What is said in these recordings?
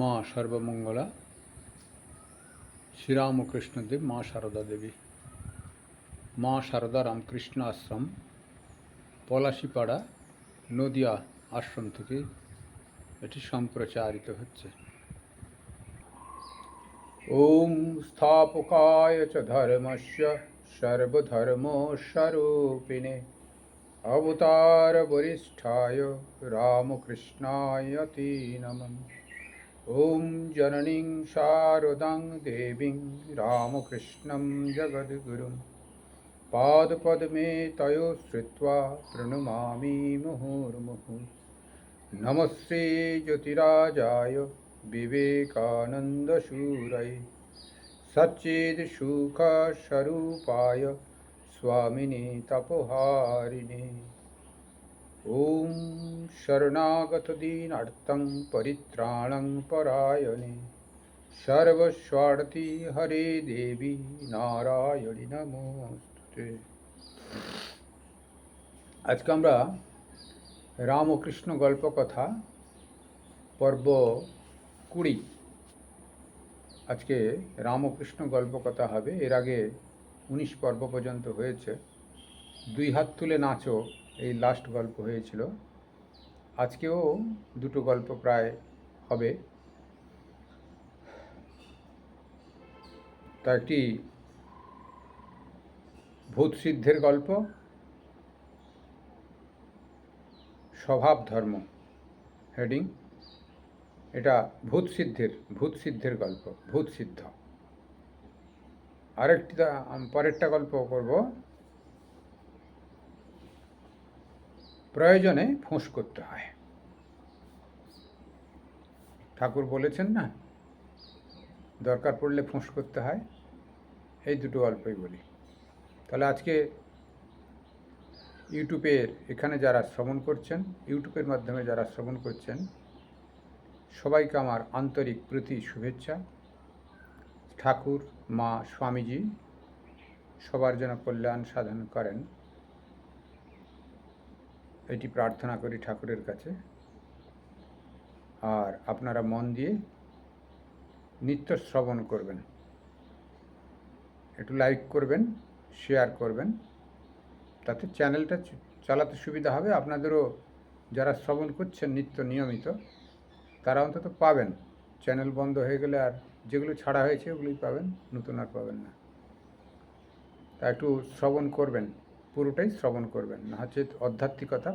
মা সর্বমঙ্গলা শ্রীরামকৃষ্ণদেব, মা সারদা দেবী। মা সারদা রামকৃষ্ণ আশ্রম, পলাশিপাড়া, নদিয়া আশ্রম থেকে এটি সম্প্রচারিত হচ্ছে। ওম স্থাপকায় চ ধর্মস্য সর্বধর্মস্বরূপিণে অবতার বরিষ্ঠায় রামকৃষ্ণায় তে নমঃ। ওম জননীং শারদাং দেবীং রামকৃষ্ণং জগদ্গুরুং পাদপদ্মে তয়ো শ্রিত্वा প্রণমামি মুহুর্মুহুঃ। নমস্তে জ্যোতিরাজায় বিবেকানন্দশূরয়ে সচ্চিদসুখস্বরূপায় স্বামিনে তপোহারিণে। ওম শরণাগতদীনার্তং পরিত্রাণং পরায়ণে সর্বস্বার্থী হরে দেবী নারায়ণী নমস্তুতে। আজকে আমরা রামকৃষ্ণ গল্পকথা পর্ব 20। আজকে রামকৃষ্ণ গল্পকথা হবে। এর আগে 19 পর্ব পর্যন্ত হয়েছে। দুই হাত তুলে নাচো এই লাস্ট গল্প হয়েছিল। আজকেও দুটো গল্প প্রায় হবে। তা একটি ভূত সিদ্ধের গল্প, স্বভাব ধর্ম হেডিং। এটা ভূত সিদ্ধের গল্প, ভূত সিদ্ধ। আরেকটি পরেরটা গল্প করব, প্রয়োজনে ফোঁস করতে হয়। ঠাকুর বলেছেন না, দরকার পড়লে ফোঁস করতে হয়। এই দুটো গল্পই বলি। তাহলে আজকে ইউটিউবের এখানে যারা শ্রবণ করছেন, ইউটিউবের মাধ্যমে যারা শ্রবণ করছেন, সবাইকে আমার আন্তরিক প্রীতি শুভেচ্ছা। ঠাকুর, মা, স্বামীজি সবার যেন কল্যাণ সাধন করেন, এটি প্রার্থনা করি ঠাকুরের কাছে। আর আপনারা মন দিয়ে নিত্য শ্রবণ করবেন, একটু লাইক করবেন, শেয়ার করবেন, তাতে চ্যানেলটা চালাতে সুবিধা হবে। আপনাদেরও যারা শ্রবণ করছেন নিত্য নিয়মিত, তারা অন্তত পাবেন। চ্যানেল বন্ধ হয়ে গেলে আর যেগুলো ছাড়া হয়েছে ওগুলোই পাবেন, নতুন আর পাবেন না। তা একটু শ্রবণ করবেন, পুরোটাই শ্রবণ করবেন, না হচ্ছে আধ্যাত্মিকতা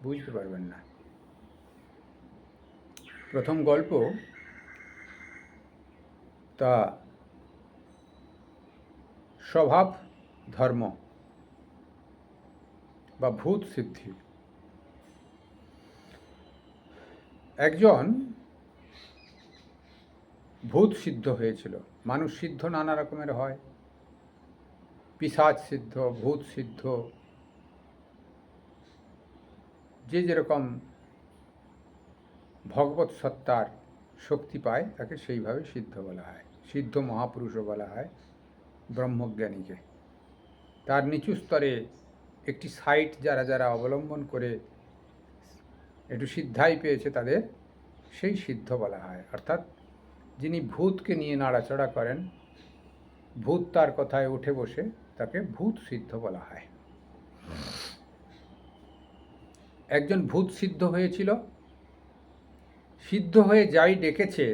বুঝতে পারবেন না। প্রথম গল্প, তা স্বভাব ধর্ম বা ভূত সিদ্ধি। একজন ভূত সিদ্ধ হয়েছিল। মানুষ সিদ্ধ নানা রকমের হয়, পিশাচ সিদ্ধ, ভূত সিদ্ধ, যে যেরকম ভগবত সত্তার শক্তি পায় তাকে সেইভাবে সিদ্ধ বলা হয়। সিদ্ধ মহাপুরুষও বলা হয় ব্রহ্মজ্ঞানীকে। তার নিচু স্তরে একটি সাইট যারা যারা অবলম্বন করে একটু সিদ্ধাই পেয়েছে তাদের সেই সিদ্ধ বলা হয়। অর্থাৎ যিনি ভূতকে নিয়ে নাড়াচড়া করেন, ভূত তার কথায় উঠে বসে, তাকে ভূত সিদ্ধ বলা হয়। একজন ভূত সিদ্ধ হয়েছিল। সিদ্ধ হয়ে যাই ডেকেছে,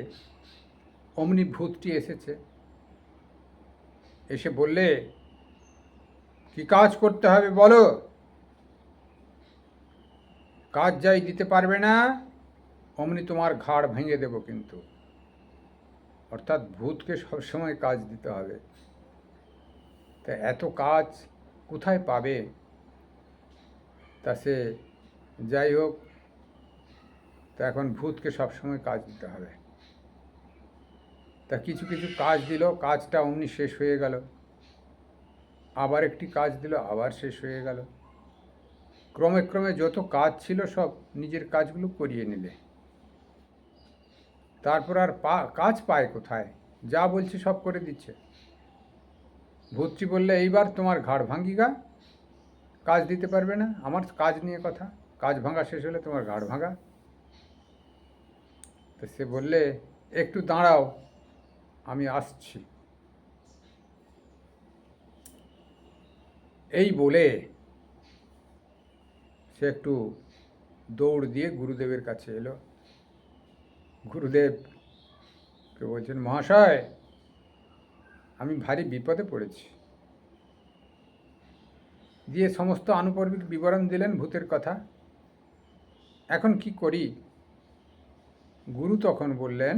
অমনি ভূতটি এসেছে। এসে বললে, কি কাজ করতে হবে বলো। কাজ যাই দিতে পারবে না, অমনি তোমার ঘাড় ভেঙে দেব কিন্তু। অর্থাৎ ভূতকে সবসময় কাজ দিতে হবে। তা এত কাজ কোথায় পাবে? তা সে যাই হোক, তা এখন ভূতকে সবসময় কাজ দিতে হবে। তা কিছু কিছু কাজ দিল, কাজটা অমনি শেষ হয়ে গেল। আবার একটি কাজ দিল, আবার শেষ হয়ে গেল। ক্রমে ক্রমে যত কাজ ছিল সব নিজের কাজগুলো করিয়ে নিলে। তারপর আর কাজ পায় কোথায়? যা বলছে সব করে দিচ্ছে। ভূতটি বললে, এইবার তোমার ঘাড় ভাঙ্গিগা, কাজ দিতে পারবে না। আমার কাজ নিয়ে কথা, কাজ ভাঙা শেষ হলে তোমার ঘাড় ভাঙা। তো সে বললে, একটু দাঁড়াও, আমি আসছি। এই বলে সে একটু দৌড় দিয়ে গুরুদেবের কাছে এলো। গুরুদেবকে বলছেন, মহাশয়, আমি ভারী বিপদে পড়েছি। দিয়ে সমস্ত আনুপর্বিক বিবরণ দিলেন ভূতের কথা। এখন কি করি? গুরু তখন বললেন,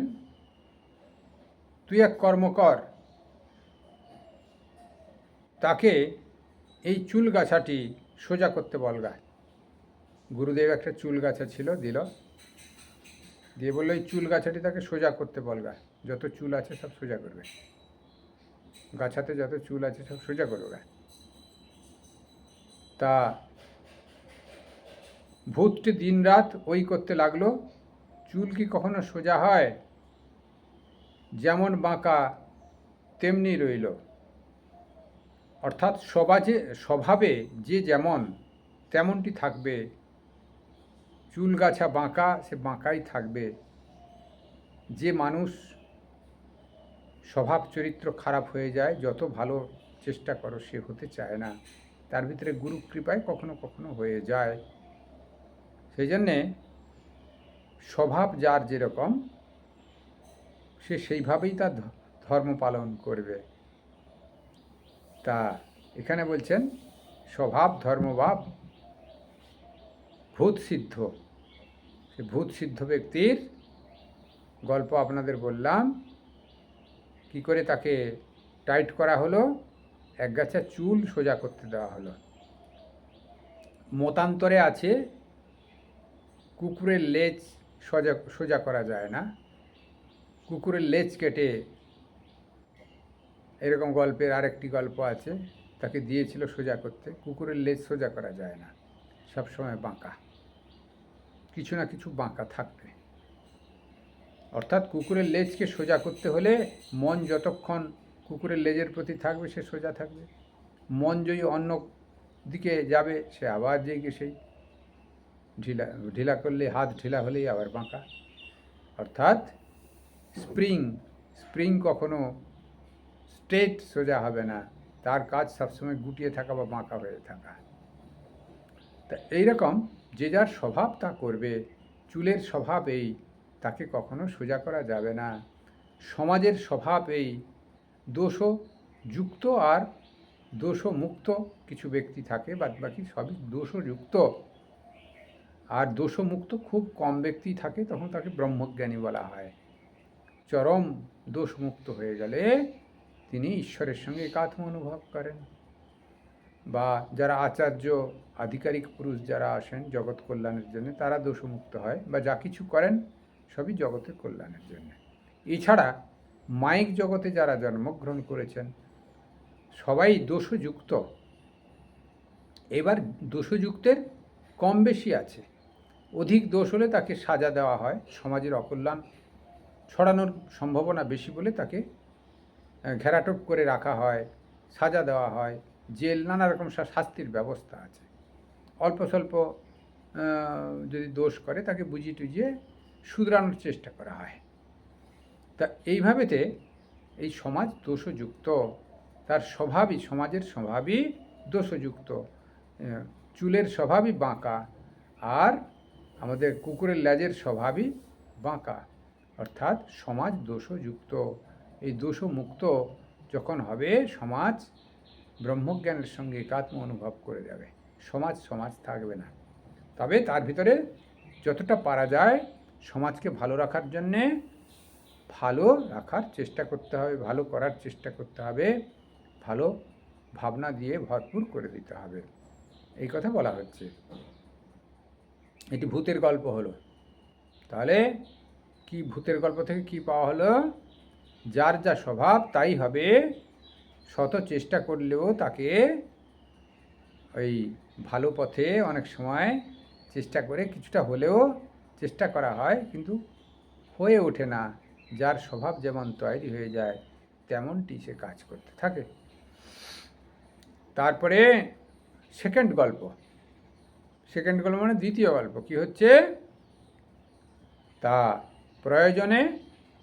তুই এক কর্ম কর, তাকে এই চুল গাছাটি সোজা করতে বলগা। গুরুদেব একটা চুল গাছা ছিল, দিল, দিয়ে বললো, এই চুল গাছাটি তাকে সোজা করতে বলগা, যত চুল আছে সব সোজা করবে, গাছাতে যত চুল আছে সব সোজা করবে। তা ভূতটি দিনরাত ওই করতে লাগলো। চুল কি কখনো সোজা হয়? যেমন বাঁকা তেমনি রইল। অর্থাৎ স্বভাবে যে যেমন তেমনটি থাকবে। চুল গাছা বাঁকা, সে বাঁকাই থাকবে। যে মানুষ স্বভাব চরিত্র খারাপ হয়ে যায়, যত ভালো চেষ্টা করো সে হতে চায় না। তার ভিতরে গুরু কৃপায় কখনো কখনো হয়ে যায়। সেই জন্যে স্বভাব যার যেরকম, সে সেইভাবেই তার ধর্ম পালন করবে। তা এখানে বলছেন, স্বভাব ধর্মভাব ভূত সিদ্ধ। সে ভূত সিদ্ধ ব্যক্তির গল্প আপনাদের বললাম। কি করে তাকে টাইট করা হলো? একগাছা চুল সোজা করতে দেওয়া হলো। মতান্তরে আছে, কুকুরের লেজ সোজা করা যায় না। কুকুরের লেজ কেটে, এরকম গল্পের আরেকটি গল্প আছে, তাকে দিয়েছিল সোজা করতে। কুকুরের লেজ সোজা করা যায় না, সবসময় বাঁকা, কিছু না কিছু বাঁকা থাকবে। অর্থাৎ কুকুরের লেজকে সোজা করতে হলে মন যতক্ষণ কুকুরের লেজের প্রতি থাকবে, সে সোজা থাকবে। মন যদি অন্য দিকে যাবে, সে আবার যেই সেই ঢিলা করলে, হাত ঢিলা হলেই আবার বাঁকা। অর্থাৎ স্প্রিং কখনো স্ট্রেট সোজা হবে না, তার কাজ সবসময় গুটিয়ে থাকা বা বাঁকা হয়ে থাকা। তা এইরকম যে যার স্বভাব তা করবে। চুলের স্বভাব এই, তাকে কখনো সোজা করা যাবে না। সমাজের স্বভাব এই, দোষযুক্ত আর দোষমুক্ত কিছু ব্যক্তি থাকে, বাদ বাকি সবই দোষযুক্ত। আর দোষমুক্ত খুব কম ব্যক্তি থাকে, তখন তাকে ব্রহ্মজ্ঞানী বলা হয়। চরম দোষমুক্ত হয়ে গেলে তিনি ঈশ্বরের সঙ্গে একাত্ম অনুভব করেন। বা যারা আচার্য আধিকারিক পুরুষ যারা আসেন জগৎ কল্যাণের জন্য, তারা দোষমুক্ত হয়, বা যা কিছু করেন সবই জগতের কল্যাণের জন্য। এছাড়া মায়িক জগতে যারা জন্মগ্রহণ করেছেন সবাই দোষযুক্ত। এবার দোষযুক্তের কম বেশি আছে। অধিক দোষ হলে তাকে সাজা দেওয়া হয়, সমাজের অকল্যাণ ছড়ানোর সম্ভাবনা বেশি বলে তাকে ঘেরাটোপ করে রাখা হয়, সাজা দেওয়া হয়, জেল, নানা রকম শাস্তির ব্যবস্থা আছে। অল্প স্বল্প যদি দোষ করে তাকে বুঝিয়ে টুজিয়ে শুধরানোর চেষ্টা করা হয়। তা এইভাবেতে এই সমাজ দোষযুক্ত, তার স্বভাবই, সমাজের স্বভাবই দোষযুক্ত। চুলের স্বভাবই বাঁকা, আর আমাদের কুকুরের লেজের স্বভাবই বাঁকা। অর্থাৎ সমাজ দোষযুক্ত। এই দোষমুক্ত যখন হবে, সমাজ ব্রহ্মজ্ঞানের সঙ্গে একাত্ম অনুভব করে যাবে। সমাজ থাকবে না। তবে তার ভিতরে যতটা পারা যায় সমাজকে ভালো রাখার জন্যে ভালো রাখার চেষ্টা করতে হবে, ভালো করার চেষ্টা করতে হবে, ভালো ভাবনা দিয়ে ভরপুর করে দিতে হবে, এই কথা বলা হচ্ছে। এটি ভূতের গল্প হলো। তাহলে কি ভূতের গল্প থেকে কি পাওয়া হলো? যার যা স্বভাব তাই হবে। শত চেষ্টা করলেও তাকে ওই ভালো পথে অনেক সময় চেষ্টা করে কিছুটা হলেও চেষ্টা করা হয়, কিন্তু হয়ে ওঠে না। যার স্বভাব যেমন তৈরি হয়ে যায় তেমনটি সে কাজ করতে থাকে। তারপরে সেকেন্ড গল্প মানে দ্বিতীয় গল্প কি হচ্ছে? তা প্রয়োজনে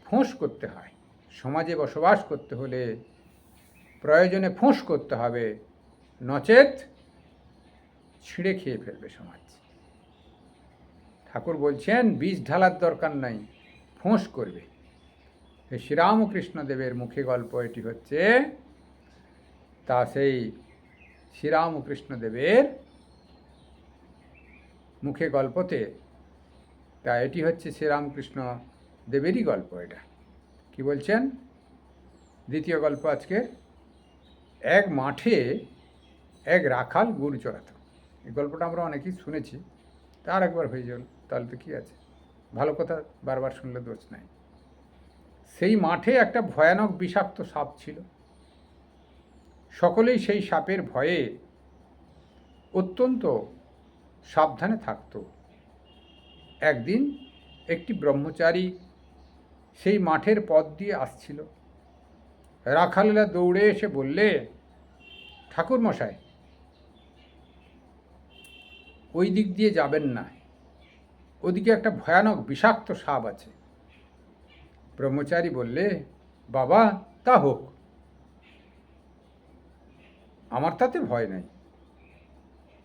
ফোঁস করতে হয়। সমাজে বসবাস করতে হলে প্রয়োজনে ফোঁস করতে হবে, নচেত ছিঁড়ে খেয়ে ফেলবে সমাজ। ঠাকুর বলছেন বীজ ঢালার দরকার নাই, ফোঁস করবে। শ্রীরামকৃষ্ণদেবের মুখে গল্প এটি হচ্ছে। তা সেই শ্রীরামকৃষ্ণদেবের মুখে গল্পতে, তা এটি হচ্ছে শ্রীরামকৃষ্ণ দেবেরই গল্প। এটা কি বলছেন? দ্বিতীয় গল্প আজকে। এক মাঠে এক রাখাল গরু চড়াত। এই গল্পটা আমরা অনেকেই শুনেছি, তার একবার হয়ে যাল তাহলে তো কী আছে, ভালো কথা বারবার শুনলে দোষ নাই। সেই মাঠে একটা ভয়ানক বিষাক্ত সাপ ছিল। সকলেই সেই সাপের ভয়ে অত্যন্ত সাবধানে থাকত। একদিন একটি ব্রহ্মচারী সেই মাঠের পথ দিয়ে আসছিল। রাখালেরা দৌড়ে এসে বললে, ঠাকুর মশাই, ওই দিক দিয়ে যাবেন না, ওদিকে একটা ভয়ানক বিষাক্ত সাপ আছে। ব্রহ্মচারী বললে, বাবা তা হোক, আমার তাতে ভয় নাই,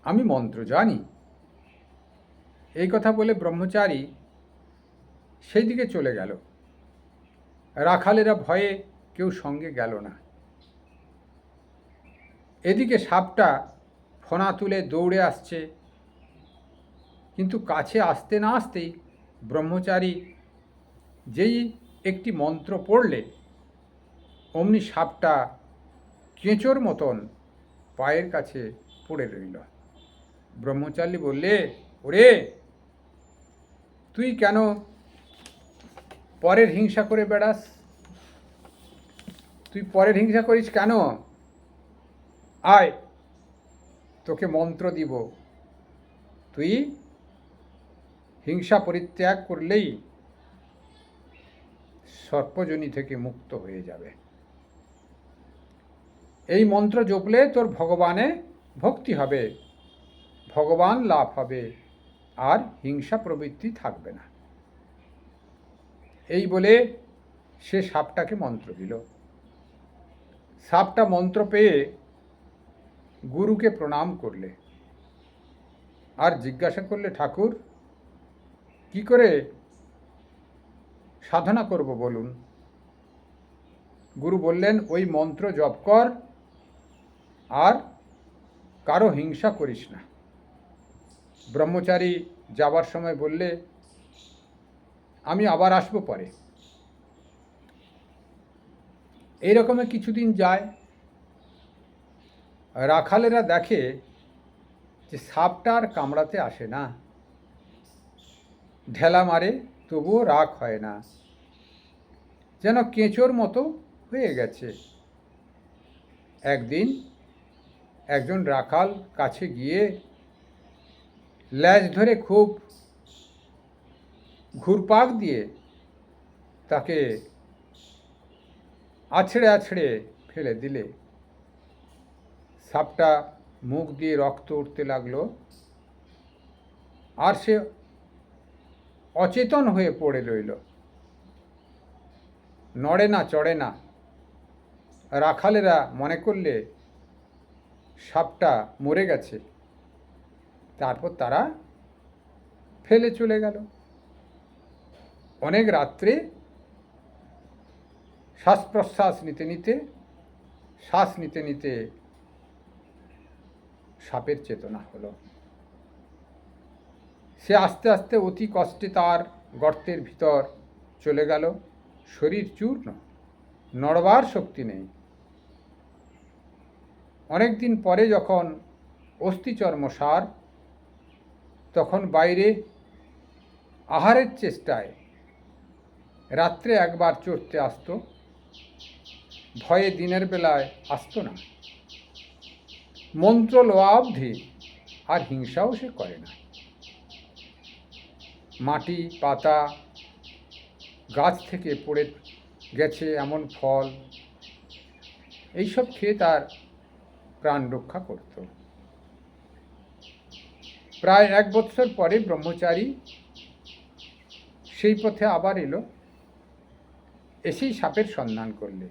আমি মন্ত্র জানি। এই কথা বলে ব্রহ্মচারী সেই দিকে চলে গেল। রাখালেরা ভয়ে কেউ সঙ্গে গেল না। এদিকে সাপটা ফণা তুলে দৌড়ে আসছে, কিন্তু কাছে আসতে না আসতেই ব্রহ্মচারী যেই একটি মন্ত্র পড়লে অমনি সাপটা কেঁচোর মতন পায়ের কাছে পড়ে রইল। ব্রহ্মচারী বললে, ওরে তুই কেন পরের হিংসা করে বেড়াস? তুই পরের হিংসা করিস কেন? আয়, তোকে মন্ত্র দিব, তুই হিংসা পরিত্যাগ করলেই সর্পজনী থেকে মুক্ত হয়ে যাবে। এই মন্ত্র জপলে তোর ভগবানে ভক্তি হবে, ভগবান লাভ হবে, আর হিংসা প্রবৃত্তি থাকবে না। এই বলে সে সাপটাকে মন্ত্র দিল। সাপটা মন্ত্র পেয়ে গুরুকে প্রণাম করলে আর জিজ্ঞাসা করলে, ঠাকুর কি করে সাধনা করব বলুন? গুরু বললেন, ওই মন্ত্র জপ কর আর কারো হিংসা করিস না। ব্রহ্মচারী যাবার সময় বললে, আমি আবার আসবো পরে। এইরকমই কিছুদিন যায়। রাখালেরা দেখে যে সাপটা আর কামড়াতে আসে না, ঢেলা মারে তবুও রাগ হয় না, যেন কেঁচোর মতো হয়ে গেছে। একদিন একজন রাখাল কাছে গিয়ে ল্যাজ ধরে খুব ঘুরপাক দিয়ে তাকে আছড়ে আছড়ে ফেলে দিলে সাপটা মুখ দিয়ে রক্ত উঠতে লাগলো, আর সে অচেতন হয়ে পড়ে রইল, নড়ে না চড়ে না। রাখালেরা মনে করলে সাপটা মরে গেছে, তারপর তারা ফেলে চলে গেল। অনেক রাত্রে শ্বাস প্রশ্বাস নিতে নিতে শ্বাস নিতে নিতে সাপের চেতনা হলো। সে আস্তে আস্তে অতি কষ্টে তার গর্তের ভিতর চলে গেল। শরীর চূর্ণ, নড়বার শক্তি নেই। অনেকদিন পরে যখন অস্থিচর্ম সার, তখন বাইরে আহারের চেষ্টায় রাত্রে একবার চড়তে আসতো, ভয়ে দিনের বেলায় আসতো না। মন্ত্র লওয়া অবধি আর হিংসাও সে করে না। মাটি পাতা গাছ থেকে পড়ে গেছে এমন ফল, এইসব খেয়ে তার প্রাণ রক্ষা করত। প্রায় 1 বৎসর পরে ব্রহ্মচারী সেই পথে আবার এলো, এসেই সাপের সন্ধান করলে।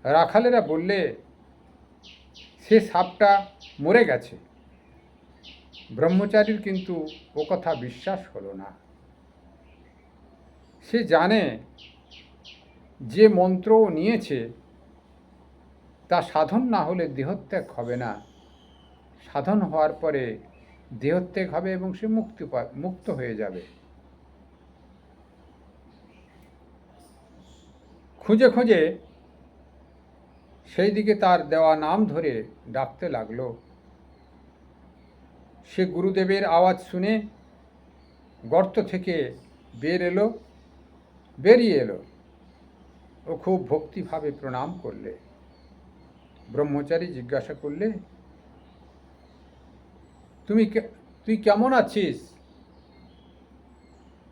রাখালেরা বললে সে সাপটা মরে গেছে। ব্রহ্মচারীর কিন্তু ও কথা বিশ্বাস হলো না। সে জানে যে মন্ত্র নিয়েছে তা সাধন না হলে দেহত্যাগ হবে না, সাধন হওয়ার পরে দেহত্যাগ হবে এবং সে মুক্ত হয়ে যাবে। খুঁজে খুঁজে সেই দিকে তার দেওয়া নাম ধরে ডাকতে লাগলো। সে গুরুদেবের আওয়াজ শুনে গর্ত থেকে বেরিয়ে এলো ও খুব ভক্তিভাবে প্রণাম করলে। ব্রহ্মচারী জিজ্ঞাসা করলে, তুই কেমন আছিস?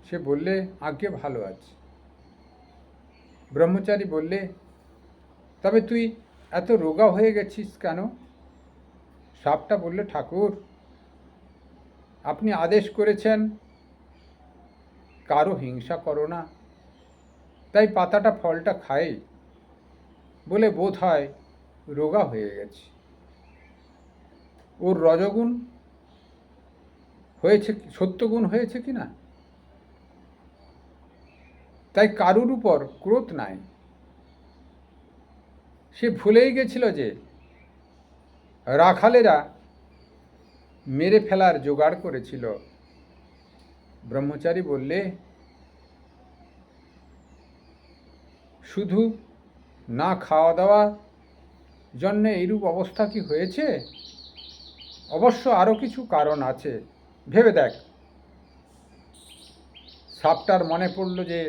সে বললে, আজ্ঞে ভালো আছি। ব্রহ্মচারী বললে, তবে তুই এত রোগা হয়ে গেছিস কেন? সাপটা বললে, ঠাকুর, আপনি আদেশ করেছেন কারো হিংসা করো না, তাই পাতাটা ফলটা খাই বলে বোধ হয় রোগা হয়ে গেছি। ওর রজগুণ হয়েছে, সত্যগুণ হয়েছে কি না, তাই কারুর উপর ক্রোধ নাই। সে ভুলেই গেছিল যে রাখালেরা মেরে ফেলার জোগাড় করেছিল। ব্রহ্মচারী বললে, শুধু না খাওয়া দাওয়ার জন্য এইরূপ অবস্থা কি হয়েছে? অবশ্য আরও কিছু কারণ আছে, ভেবে দেখ। সাপটার মনে পড়ল যে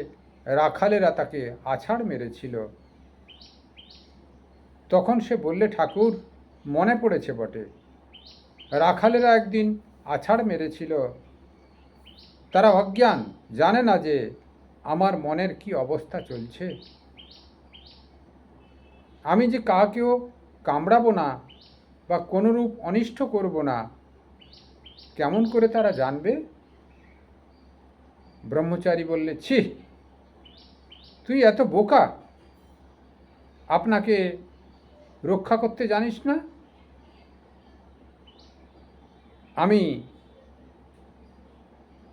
রাখালেরা তাকে আছাড় মেরেছিল। তখন সে বললে, ঠাকুর, মনে পড়েছে বটে, রাখালেরা একদিন আছাড় মেরেছিল। তারা অজ্ঞান, জানে না যে আমার মনের কি অবস্থা চলছে। আমি যে কাকেও কামড়াবো না বা কোনোরূপ অনিষ্ট করব না, কেমন করে তারা জানবে? ব্রহ্মচারী বললে, ছি, তুই এত বোকা, আপনাকে রক্ষা করতে জানিস না? আমি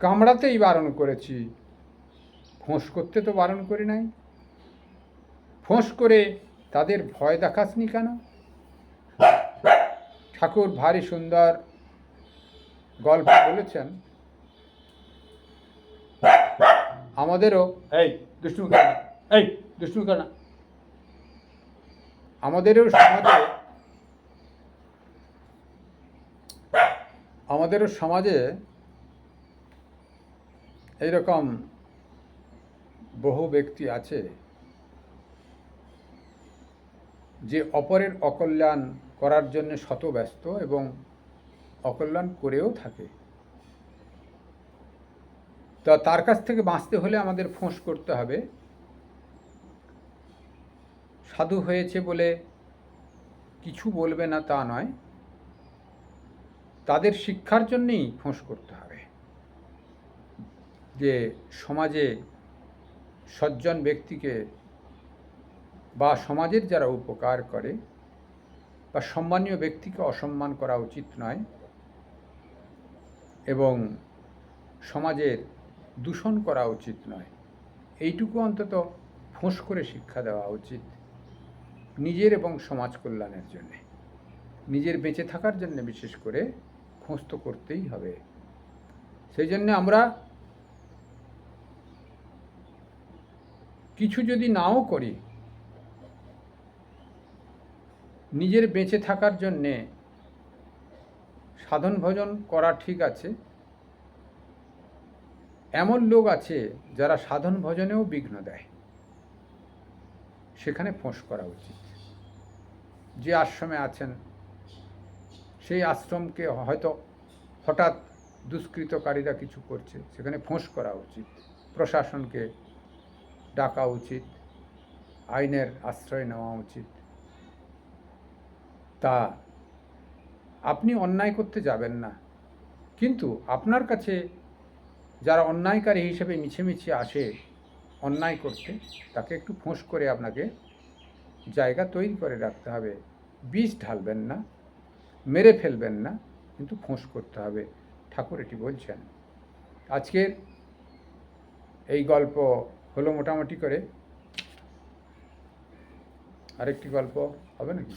কামড়াতেই বারণ করেছি, ফোঁস করতে তো বারণ করি নাই। ফোঁস করে তাদের ভয় দেখাসনি কেন? ঠাকুর ভারী সুন্দর গল্প বলেছেন। আমাদেরও আমাদেরও সমাজে এইরকম বহু ব্যক্তি আছে যে অপরের অকল্যাণ করার জন্য শত ব্যস্ত এবং অকল্যাণ করেও থাকে। তো তার কাছ থেকে বাঁচতে হলে আমাদের ফোঁস করতে হবে। সাধু হয়েছে বলে কিছু বলবে না তা নয়, তাদের শিক্ষার জন্যেই ফোঁস করতে হবে। যে সমাজে সজ্জন ব্যক্তিকে বা সমাজের যারা উপকার করে বা সম্মানীয় ব্যক্তিকে অসম্মান করা উচিত নয় এবং সমাজের দূষণ করা উচিত নয়, এইটুকু অন্তত ফোঁস করে শিক্ষা দেওয়া উচিত। নিজের এবং সমাজ কল্যাণের জন্যে, নিজের বেঁচে থাকার জন্য বিশেষ করে ফোঁস তো করতেই হবে। সেই জন্যে আমরা কিছু যদি নাও করি, নিজের বেঁচে থাকার জন্যে সাধন ভজন করা ঠিক আছে। এমন লোক আছে যারা সাধন ভজনেও বিঘ্ন দেয়, সেখানে ফোঁস করা উচিত। যে আশ্রমে আছেন সেই আশ্রমকে হয়তো হঠাৎ দুষ্কৃতকারীরা কিছু করছে, সেখানে ফোঁস করা উচিত, প্রশাসনকে ডাকা উচিত, আইনের আশ্রয় নেওয়া উচিত। তা আপনি অন্যায় করতে যাবেন না, কিন্তু আপনার কাছে যারা অন্যায়কারী হিসেবে মিছে আসে অন্যায় করতে, তাকে একটু ফোঁস করে আপনাকে জায়গা তৈরি করে রাখতে হবে। বিষ ঢালবেন না, মেরে ফেলবেন না, কিন্তু ফোঁস করতে হবে। ঠাকুর এটি বলছেন। আজকের এই গল্প হলো মোটামুটি করে। আরেকটি গল্প হবে নাকি?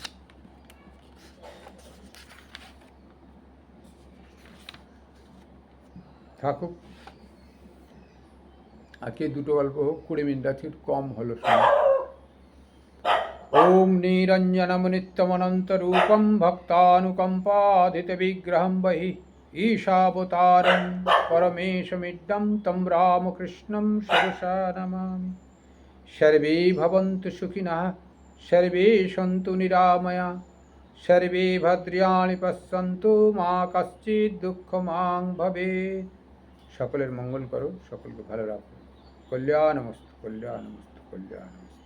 থাকুক, আজকে দুটো গল্প হোক, 20 মিনিট আজকে কম হলো সময়। ওম নিরঞ্জনমনিত্যমনন্তরূপম ভক্তানুকম্পাধিতবিগ্রহं বহি ঈশাবতারं পরমেশমিড্ডं तं রামকৃষ্ণं শিরসা নমামি। সর্বে ভবন্তু সুখিনঃ, সর্বে সন্তু নিরাময়া, সর্বে ভদ্রাণি পশ্যন্তু, মা কশ্চিৎ দুঃখমাং ভবেৎ। সকলের মঙ্গল করো, সকলকে ভালো রাখো। কল্যাণমস্তু, কল্যাণমস্তু, কল্যাণমস্তু।